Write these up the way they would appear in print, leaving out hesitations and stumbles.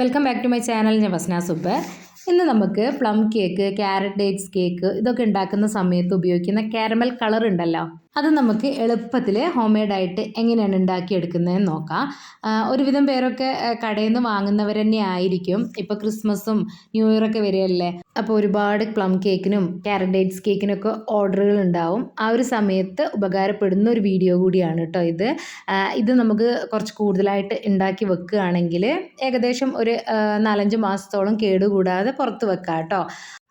Welcome back to my channel. ഞാൻ വസ്ന സുബ്ബ്. ഇന്ന് നമുക്ക് plum cake, carrot dates cake ഇതൊക്കെ ഉണ്ടാക്കുന്ന സമയത്ത് ഉപയോഗിക്കുന്ന കാരമൽ കളർ ഉണ്ടല്ലോ, അത് നമുക്ക് എളുപ്പത്തിൽ ഹോം മെയ്ഡായിട്ട് എങ്ങനെയാണ് ഉണ്ടാക്കിയെടുക്കുന്നതെന്ന് നോക്കാം. ഒരുവിധം പേരൊക്കെ കടയിൽ നിന്ന് വാങ്ങുന്നവർ തന്നെ ആയിരിക്കും. ഇപ്പോൾ ക്രിസ്മസും ന്യൂ ഇയറൊക്കെ വരികയല്ലേ, അപ്പോൾ ഒരുപാട് പ്ലം കേക്കിനും ക്യാരറ്റ് ഡേറ്റ്സ് കേക്കിനൊക്കെ ഓർഡറുകൾ ഉണ്ടാവും. ആ ഒരു സമയത്ത് ഉപകാരപ്പെടുന്ന ഒരു വീഡിയോ കൂടിയാണ് കേട്ടോ ഇത്. ഇത് നമുക്ക് കുറച്ച് കൂടുതലായിട്ട് ഉണ്ടാക്കി വെക്കുകയാണെങ്കിൽ ഏകദേശം ഒരു 4-5 മാസത്തോളം കേടുകൂടാതെ പുറത്ത് വെക്കാം കേട്ടോ.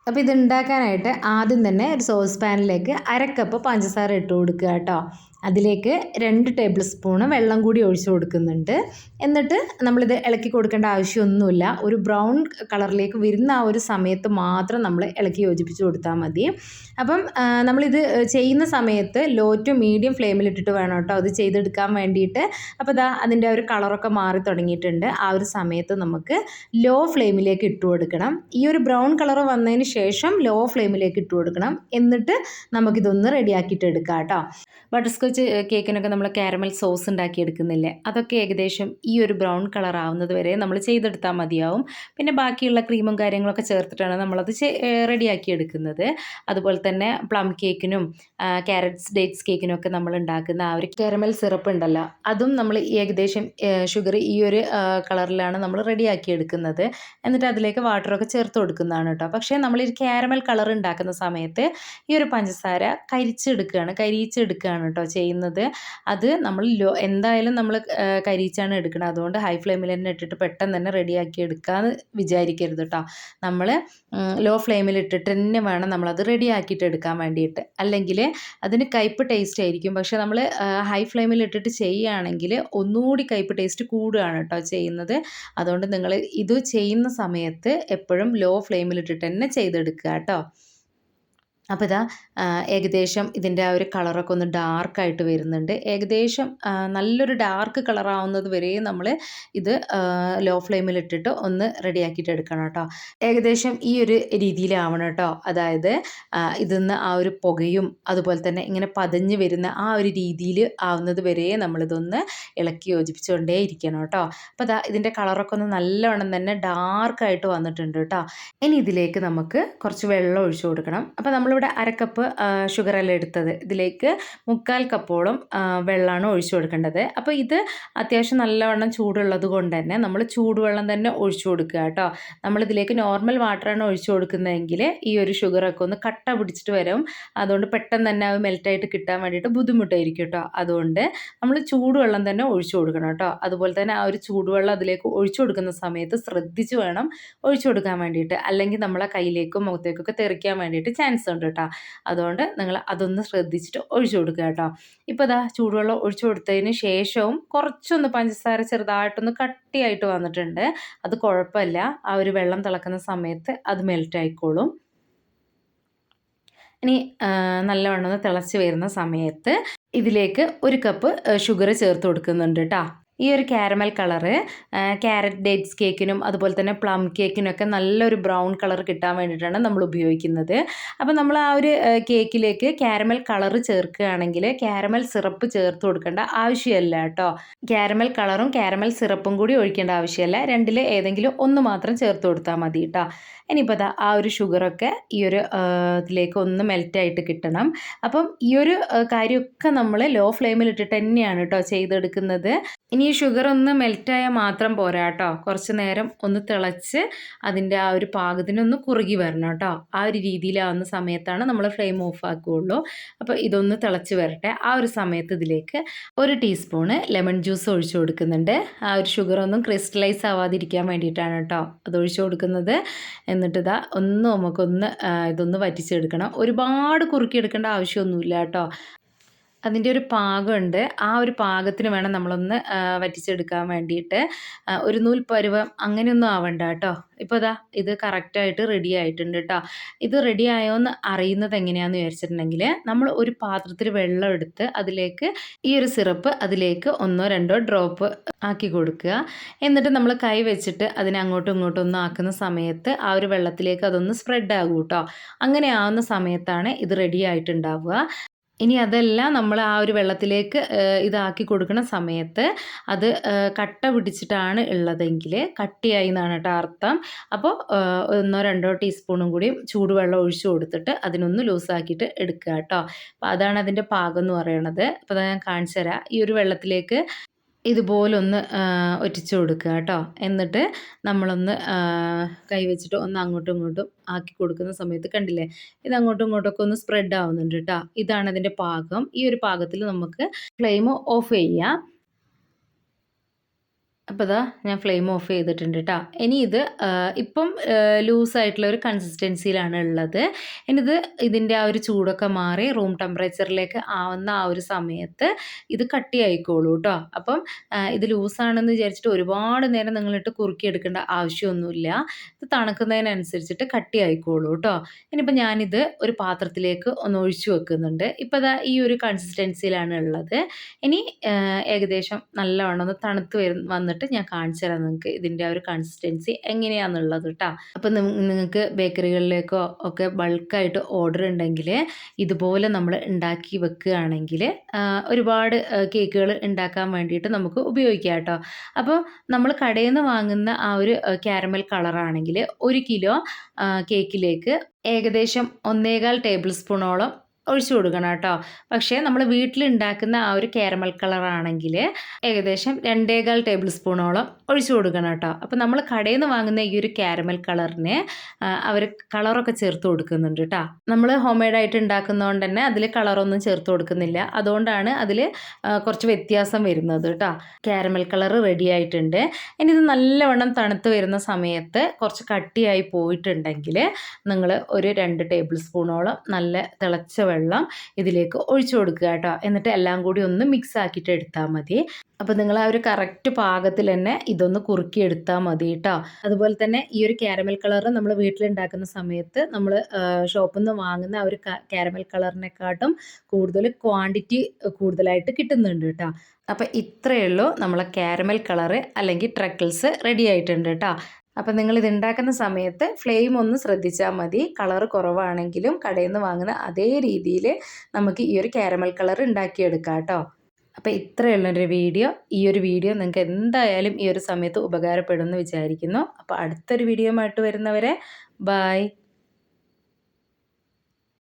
അപ്പോൾ ഇത് ഉണ്ടാക്കാനായിട്ട് ആദ്യം തന്നെ ഒരു സോസ് പാനിലേക്ക് 1/2 കപ്പ് പഞ്ചസാര ഇട്ട് കൊടുക്കുക കേട്ടോ. അതിലേക്ക് 2 ടേബിൾ സ്പൂണ് വെള്ളം കൂടി ഒഴിച്ചു കൊടുക്കുന്നുണ്ട്. എന്നിട്ട് നമ്മളിത് ഇളക്കി കൊടുക്കേണ്ട ആവശ്യമൊന്നുമില്ല. ഒരു ബ്രൗൺ കളറിലേക്ക് വരുന്ന ആ ഒരു സമയത്ത് മാത്രം നമ്മൾ ഇളക്കി യോജിപ്പിച്ച് കൊടുത്താൽ മതി. അപ്പം നമ്മളിത് ചെയ്യുന്ന സമയത്ത് ലോ ടു മീഡിയം ഫ്ലെയിമിലിട്ടിട്ട് വേണം കേട്ടോ അത് ചെയ്തെടുക്കാൻ വേണ്ടിയിട്ട്. അപ്പോൾ ഇതാ അതിൻ്റെ ഒരു കളറൊക്കെ മാറി തുടങ്ങിയിട്ടുണ്ട്. ആ ഒരു സമയത്ത് നമുക്ക് ലോ ഫ്ലെയിമിലേക്ക് ഇട്ട് കൊടുക്കണം. ഈ ഒരു ബ്രൗൺ കളർ വന്നതിന് ശേഷം ലോ ഫ്ലെയിമിലേക്ക് ഇട്ട് കൊടുക്കണം. എന്നിട്ട് നമുക്കിതൊന്ന് റെഡിയാക്കിയിട്ട് എടുക്കാം കേട്ടോ. ബട്ടർ സ്കോച്ച് കേക്കിനൊക്കെ നമ്മൾ കാരമൽ സോസ് ഉണ്ടാക്കി എടുക്കുന്നില്ലേ, അതൊക്കെ ഏകദേശം ഈ ഒരു ബ്രൗൺ കളർ ആവുന്നത് വരെ നമ്മൾ ചെയ്തെടുത്താൽ മതിയാവും. പിന്നെ ബാക്കിയുള്ള ക്രീമും കാര്യങ്ങളൊക്കെ ചേർത്തിട്ടാണ് നമ്മളത് റെഡിയാക്കി എടുക്കുന്നത്. അതുപോലെ തന്നെ പ്ലം കേക്കിനും ക്യാരറ്റ്സ് ഡേറ്റ്സ് കേക്കിനും ഒക്കെ നമ്മൾ ഉണ്ടാക്കുന്ന ആ ഒരു കാരമൽ സിറപ്പ് ഉണ്ടല്ലോ, അതും നമ്മൾ ഏകദേശം ഷുഗർ ഈ ഒരു കളറിലാണ് നമ്മൾ റെഡിയാക്കി എടുക്കുന്നത്. എന്നിട്ട് അതിലേക്ക് വാട്ടറൊക്കെ ചേർത്ത് കൊടുക്കുന്നതാണ് കേട്ടോ. പക്ഷേ നമ്മൾ ഈ കാരമൽ കളർ ഉണ്ടാക്കുന്ന സമയത്ത് ഈ ഒരു പഞ്ചസാര കരിയിച്ചെടുക്കുകയാണ് കേട്ടോ ചെയ്യുന്നത്. അത് നമ്മൾ എന്തായാലും നമ്മൾ കരിയിച്ചാണ് എടുക്കുന്നത്. അതുകൊണ്ട് ഹൈ ഫ്ലെയിമിൽ തന്നെ ഇട്ടിട്ട് പെട്ടെന്ന് തന്നെ റെഡിയാക്കി എടുക്കാമെന്ന് വിചാരിക്കരുത് കേട്ടോ. നമ്മൾ ലോ ഫ്ലെയിമിൽ ഇട്ടിട്ട് തന്നെ വേണം നമ്മളത് റെഡിയാക്കിയിട്ട് എടുക്കാൻ വേണ്ടിയിട്ട്. അല്ലെങ്കിൽ അതിന് കയ്പ്പ് ടേസ്റ്റ് ആയിരിക്കും. പക്ഷേ നമ്മൾ ഹൈ ഫ്ലെയിമിൽ ഇട്ടിട്ട് ചെയ്യുകയാണെങ്കിൽ ഒന്നുകൂടി കയ്പ്പ് ടേസ്റ്റ് കൂടുകയാണ് കേട്ടോ ചെയ്യുന്നത്. അതുകൊണ്ട് നിങ്ങൾ ഇത് ചെയ്യുന്ന സമയത്ത് എപ്പോഴും ലോ ഫ്ലെയിമിലിട്ടിട്ട് തന്നെ ചെയ്തെടുക്കുക കേട്ടോ. അപ്പോൾ ഇതാ ഏകദേശം ഇതിൻ്റെ ആ ഒരു കളറൊക്കെ ഒന്ന് ഡാർക്കായിട്ട് വരുന്നുണ്ട്. ഏകദേശം നല്ലൊരു ഡാർക്ക് കളറാവുന്നത് വരെ നമ്മൾ ഇത് ലോ ഫ്ലെയിമിലിട്ടിട്ട് ഒന്ന് റെഡിയാക്കിയിട്ട് എടുക്കണം കേട്ടോ. ഏകദേശം ഈ ഒരു രീതിയിലാവണം കേട്ടോ. അതായത് ഇതിന്ന് ആ ഒരു പുകയും അതുപോലെ തന്നെ ഇങ്ങനെ പതഞ്ഞ് വരുന്ന ആ ഒരു രീതിയിൽ ആവുന്നത് വരെ നമ്മളിതൊന്ന് ഇളക്കി യോജിപ്പിച്ചുകൊണ്ടേ ഇരിക്കണം കേട്ടോ. അപ്പോൾ ഇതാ ഇതിൻ്റെ കളറൊക്കെ ഒന്ന് നല്ലവണ്ണം തന്നെ ഡാർക്കായിട്ട് വന്നിട്ടുണ്ട് കേട്ടോ. ഇനി ഇതിലേക്ക് നമുക്ക് കുറച്ച് വെള്ളം ഒഴിച്ചു കൊടുക്കണം. അപ്പോൾ നമ്മളിവിടെ 1/2 കപ്പ് ഷുഗറെല്ലാം എടുത്തത്, ഇതിലേക്ക് 1/4 കപ്പോളം വെള്ളമാണ് ഒഴിച്ചു കൊടുക്കേണ്ടത്. അപ്പോൾ ഇത് അത്യാവശ്യം നല്ലവണ്ണം ചൂടുള്ളത് കൊണ്ട് തന്നെ നമ്മൾ ചൂടുവെള്ളം തന്നെ ഒഴിച്ചു കൊടുക്കുക കേട്ടോ. നമ്മളിതിലേക്ക് നോർമൽ വാട്ടറാണ് ഒഴിച്ചു കൊടുക്കുന്നതെങ്കിൽ ഈ ഒരു ഷുഗറൊക്കെ ഒന്ന് കട്ട പിടിച്ചിട്ട് വരും. അതുകൊണ്ട് പെട്ടെന്ന് തന്നെ അത് മെൽറ്റായിട്ട് കിട്ടാൻ വേണ്ടിയിട്ട് ബുദ്ധിമുട്ടായിരിക്കും കേട്ടോ. അതുകൊണ്ട് നമ്മൾ ചൂടുവെള്ളം തന്നെ ഒഴിച്ചു കൊടുക്കണം കേട്ടോ. അതുപോലെ തന്നെ ആ ഒരു ചൂടുവെള്ളം അതിലേക്ക് ഒഴിച്ചു കൊടുക്കുന്ന സമയത്ത് ശ്രദ്ധിച്ച് വേണം ഒഴിച്ചു കൊടുക്കാൻ വേണ്ടിയിട്ട്. അല്ലെങ്കിൽ നമ്മളെ കയ്യിലേക്കും മുഖത്തേക്കൊക്കെ തെറിക്കാൻ വേണ്ടിയിട്ട് ചാൻസ് ഉണ്ട് കേട്ടോ. അതുകൊണ്ട് നിങ്ങൾ അതൊന്ന് ശ്രദ്ധിച്ചിട്ട് ഒഴിച്ചു കൊടുക്കുക കേട്ടോ. ഇപ്പോൾ ഇതാ ചൂടുവെള്ളം ഒഴിച്ചു കൊടുത്തതിന് ശേഷവും കുറച്ചൊന്ന് പഞ്ചസാര ചെറുതായിട്ടൊന്ന് കട്ടിയായിട്ട് വന്നിട്ടുണ്ട്. അത് കുഴപ്പമില്ല, ആ ഒരു വെള്ളം തിളക്കുന്ന സമയത്ത് അത് മെൽറ്റ് ആയിക്കോളും. ഇനി നല്ലവണ്ണം ഒന്ന് തിളച്ച് വരുന്ന സമയത്ത് ഇതിലേക്ക് 1 കപ്പ് ഷുഗർ ചേർത്ത് കൊടുക്കുന്നുണ്ട് കേട്ടോ. ഈ ഒരു കാരമൽ കളറ് ക്യാരറ്റ് ഡേറ്റ്സ് കേക്കിനും അതുപോലെ തന്നെ പ്ലം കേക്കിനൊക്കെ നല്ലൊരു ബ്രൗൺ കളർ കിട്ടാൻ വേണ്ടിയിട്ടാണ് നമ്മൾ ഉപയോഗിക്കുന്നത്. അപ്പോൾ നമ്മൾ ആ ഒരു കേക്കിലേക്ക് കാരമൽ കളറ് ചേർക്കുകയാണെങ്കിൽ കാരമൽ സിറപ്പ് ചേർത്ത് കൊടുക്കേണ്ട ആവശ്യമില്ല കേട്ടോ. കാരമൽ കളറും കാരമൽ സിറപ്പും കൂടി ഒഴിക്കേണ്ട ആവശ്യമില്ല. രണ്ടിൽ ഏതെങ്കിലും ഒന്ന് മാത്രം ചേർത്ത് കൊടുത്താൽ മതി കേട്ടോ. ഇനിയിപ്പോൾ അതാ ആ ഒരു ഷുഗറൊക്കെ ഈ ഒരു ഇതിലേക്ക് ഒന്ന് മെൽറ്റായിട്ട് കിട്ടണം. അപ്പം ഈ ഒരു കാര്യമൊക്കെ നമ്മൾ ലോ ഫ്ലെയിമിലിട്ടിട്ട് തന്നെയാണ് കേട്ടോ ചെയ്തെടുക്കുന്നത്. ഇനി ഈ ഷുഗർ ഒന്ന് മെൽറ്റായാൽ മാത്രം പോരാ കേട്ടോ. കുറച്ച് നേരം ഒന്ന് തിളച്ച് അതിൻ്റെ ആ ഒരു പാകത്തിനൊന്ന് കുറുകി വരണം കേട്ടോ. ആ ഒരു രീതിയിലാവുന്ന സമയത്താണ് നമ്മൾ ഫ്ലെയിം ഓഫ് ആക്കുകയുള്ളൂ. അപ്പോൾ ഇതൊന്ന് തിളച്ച് വരട്ടെ. ആ ഒരു സമയത്ത് ഇതിലേക്ക് 1 ടീസ്പൂണ് ലെമൺ ജ്യൂസ് ഒഴിച്ചു കൊടുക്കുന്നുണ്ട്. ആ ഒരു ഷുഗറൊന്നും ക്രിസ്റ്റലൈസ് ആവാതിരിക്കാൻ വേണ്ടിയിട്ടാണ് കേട്ടോ അത് ഒഴിച്ചു കൊടുക്കുന്നത്. എന്നിട്ട് ഇതാ നമുക്കൊന്ന് ഇതൊന്ന് വറ്റിച്ചെടുക്കണം. ഒരുപാട് കുറുക്കിയെടുക്കേണ്ട ആവശ്യമൊന്നുമില്ല കേട്ടോ. അതിൻ്റെ ഒരു പാകമുണ്ട്. ആ ഒരു പാകത്തിന് വേണം നമ്മളൊന്ന് വറ്റിച്ചെടുക്കാൻ വേണ്ടിയിട്ട്. ഒരു നൂൽ പരുവം അങ്ങനെയൊന്നും ആവണ്ട കേട്ടോ. ഇപ്പോൾ ഇതാ ഇത് കറക്റ്റായിട്ട് റെഡി ആയിട്ടുണ്ട് കേട്ടോ. ഇത് റെഡി ആയോ എന്ന് അറിയുന്നത് എങ്ങനെയാണെന്ന് വിചാരിച്ചിട്ടുണ്ടെങ്കിൽ നമ്മൾ ഒരു പാത്രത്തിൽ വെള്ളം എടുത്ത് അതിലേക്ക് ഈ ഒരു സിറപ്പ് അതിലേക്ക് 1-2 ഡ്രോപ്പ് ആക്കി കൊടുക്കുക. എന്നിട്ട് നമ്മൾ കൈ വെച്ചിട്ട് അതിനെ അങ്ങോട്ടും ഇങ്ങോട്ടും ഒന്ന് ആക്കുന്ന സമയത്ത് ആ ഒരു വെള്ളത്തിലേക്ക് അതൊന്ന് സ്പ്രെഡ് ആകും കേട്ടോ. അങ്ങനെ ആവുന്ന സമയത്താണ് ഇത് റെഡി ആയിട്ടുണ്ടാവുക. ഇനി അതെല്ലാം നമ്മൾ ആ ഒരു വെള്ളത്തിലേക്ക് ഇതാക്കി കൊടുക്കുന്ന സമയത്ത് അത് കട്ട പിടിച്ചിട്ടാണ് ഉള്ളതെങ്കിൽ കട്ടിയായി എന്നാണ് കേട്ടോ അർത്ഥം. അപ്പോൾ 1-2 ടീസ്പൂണും കൂടി ചൂടുവെള്ളം ഒഴിച്ചു കൊടുത്തിട്ട് അതിനൊന്ന് ലൂസാക്കിയിട്ട് എടുക്കുക കേട്ടോ. അപ്പോൾ അതാണ് അതിൻ്റെ പാകം എന്ന് പറയണത്. അപ്പോൾ അത് ഞാൻ കാണിച്ചു തരാം. ഈ ഒരു വെള്ളത്തിലേക്ക് ഇതുപോലൊന്ന് ഒറ്റിച്ചു കൊടുക്കുക കേട്ടോ. എന്നിട്ട് നമ്മളൊന്ന് കൈ വെച്ചിട്ട് ഒന്ന് അങ്ങോട്ടും ഇങ്ങോട്ടും ആക്കി കൊടുക്കുന്ന സമയത്ത് കണ്ടില്ലേ, ഇത് അങ്ങോട്ടും ഇങ്ങോട്ടൊക്കെ ഒന്ന് സ്പ്രെഡ് ആവുന്നുണ്ട് കേട്ടോ. ഇതാണ് അതിൻ്റെ പാകം. ഈ ഒരു പാകത്തിൽ നമുക്ക് ഫ്ലെയിം ഓഫ് ചെയ്യാം. അപ്പോൾ ഇതാ ഞാൻ ഫ്ലെയിം ഓഫ് ചെയ്തിട്ടുണ്ട് കേട്ടോ. ഇനി ഇത് ഇപ്പം ലൂസായിട്ടുള്ള ഒരു കൺസിസ്റ്റൻസിയിലാണ് ഉള്ളത്. ഇനിയിത് ഇതിൻ്റെ ആ ഒരു ചൂടൊക്കെ മാറി റൂം ടെമ്പറേച്ചറിലേക്ക് ആവുന്ന ആ ഒരു സമയത്ത് ഇത് കട്ടിയായിക്കോളൂ കേട്ടോ. അപ്പം ഇത് ലൂസാണെന്ന് വിചാരിച്ചിട്ട് ഒരുപാട് നേരം നിങ്ങളിട്ട് കുറുക്കിയെടുക്കേണ്ട ആവശ്യമൊന്നുമില്ല. ഇത് തണുക്കുന്നതിനനുസരിച്ചിട്ട് കട്ടിയായിക്കോളൂ കേട്ടോ. ഇനിയിപ്പോൾ ഞാനിത് ഒരു പാത്രത്തിലേക്ക് ഒന്ന് ഒഴിച്ചു വെക്കുന്നുണ്ട്. ഇപ്പോൾ ഇതാ ഈ ഒരു കൺസിസ്റ്റൻസിയിലാണ് ഉള്ളത്. ഇനി ഏകദേശം നല്ലവണ്ണം ഒന്ന് തണുത്ത് വന്നിട്ട് ഞാൻ കാണിച്ചു തരാം നിങ്ങൾക്ക് ഇതിൻ്റെ ആ ഒരു കൺസിസ്റ്റൻസി എങ്ങനെയാണെന്നുള്ളത് കേട്ടോ. അപ്പം നിങ്ങൾക്ക് ബേക്കറികളിലേക്കോ ഒക്കെ ബൾക്കായിട്ട് ഓർഡർ ഉണ്ടെങ്കിൽ ഇതുപോലെ നമ്മൾ ഉണ്ടാക്കി വെക്കുകയാണെങ്കിൽ ഒരുപാട് കേക്കുകൾ ഉണ്ടാക്കാൻ വേണ്ടിയിട്ട് നമുക്ക് ഉപയോഗിക്കാം കേട്ടോ. അപ്പോൾ നമ്മൾ കടയിൽ നിന്ന് വാങ്ങുന്ന ആ ഒരു കാരമൽ കളറാണെങ്കിൽ 1 കിലോ കേക്കിലേക്ക് ഏകദേശം 1.25 ടേബിൾ സ്പൂണോളം ഒഴിച്ചു കൊടുക്കണം കേട്ടോ. പക്ഷേ നമ്മൾ വീട്ടിലുണ്ടാക്കുന്ന ആ ഒരു കാരമൽ കളറാണെങ്കിൽ ഏകദേശം 2.25 ടേബിൾ സ്പൂണോളം ഒഴിച്ചു കൊടുക്കണം കേട്ടോ. അപ്പോൾ നമ്മൾ കടയിൽ നിന്ന് വാങ്ങുന്ന ഈ ഒരു കാരമൽ കളറിന് അവർ കളറൊക്കെ ചേർത്ത് കൊടുക്കുന്നുണ്ട് കേട്ടോ. നമ്മൾ ഹോം മെയ്ഡായിട്ട് ഉണ്ടാക്കുന്നതുകൊണ്ട് തന്നെ അതിൽ കളറൊന്നും ചേർത്ത് കൊടുക്കുന്നില്ല. അതുകൊണ്ടാണ് അതിൽ കുറച്ച് വ്യത്യാസം വരുന്നത് കേട്ടോ. കാരമൽ കളർ റെഡി ആയിട്ടുണ്ട്. ഇനി ഇത് നല്ലവണ്ണം തണുത്ത് വരുന്ന സമയത്ത് കുറച്ച് കട്ടിയായി പോയിട്ടുണ്ടെങ്കിൽ നിങ്ങൾ ഒരു 2 ടേബിൾ സ്പൂണോളം നല്ല തിളച്ച വെള്ളം ഇതിലേക്ക് ഒഴിച്ചു കൊടുക്കുക കേട്ടോ. എന്നിട്ട് എല്ലാം കൂടി ഒന്ന് മിക്സ് ആക്കിയിട്ട് എടുത്താൽ മതി. അപ്പോൾ നിങ്ങൾ ആ ഒരു കറക്റ്റ് പാകത്തിൽ തന്നെ ഇതൊന്ന് കുറുക്കി എടുത്താൽ മതി കേട്ടോ. അതുപോലെ തന്നെ ഈ ഒരു കാരമൽ കളർ നമ്മൾ വീട്ടിലുണ്ടാക്കുന്ന സമയത്ത് നമ്മൾ ഷോപ്പിൽ നിന്ന് വാങ്ങുന്ന ആ ഒരു കാരമൽ കളറിനെക്കാട്ടും കൂടുതൽ ക്വാണ്ടിറ്റി കൂടുതലായിട്ട് കിട്ടുന്നുണ്ട് കേട്ടോ. അപ്പോൾ ഇത്രയേ ഉള്ളൂ നമ്മളെ കാരമൽ കളറ് അല്ലെങ്കിൽ ട്രക്കിൾസ് റെഡി ആയിട്ടുണ്ട് കേട്ടോ. അപ്പം നിങ്ങളിത് ഉണ്ടാക്കുന്ന സമയത്ത് ഫ്ലെയിം ഒന്ന് ശ്രദ്ധിച്ചാൽ മതി. കളർ കുറവാണെങ്കിലും കടയിൽ നിന്ന് വാങ്ങുന്ന അതേ രീതിയിൽ നമുക്ക് ഈ ഒരു കാരമൽ കളർ ഉണ്ടാക്കിയെടുക്കാം കേട്ടോ. അപ്പോൾ ഇത്രയുള്ളൊരു വീഡിയോ. ഈ ഒരു വീഡിയോ നിങ്ങൾക്ക് എന്തായാലും ഈ ഒരു സമയത്ത് ഉപകാരപ്പെടുമെന്ന് വിചാരിക്കുന്നു. അപ്പോൾ അടുത്തൊരു വീഡിയോ ആയിട്ട് വരുന്നവരെ ബൈ.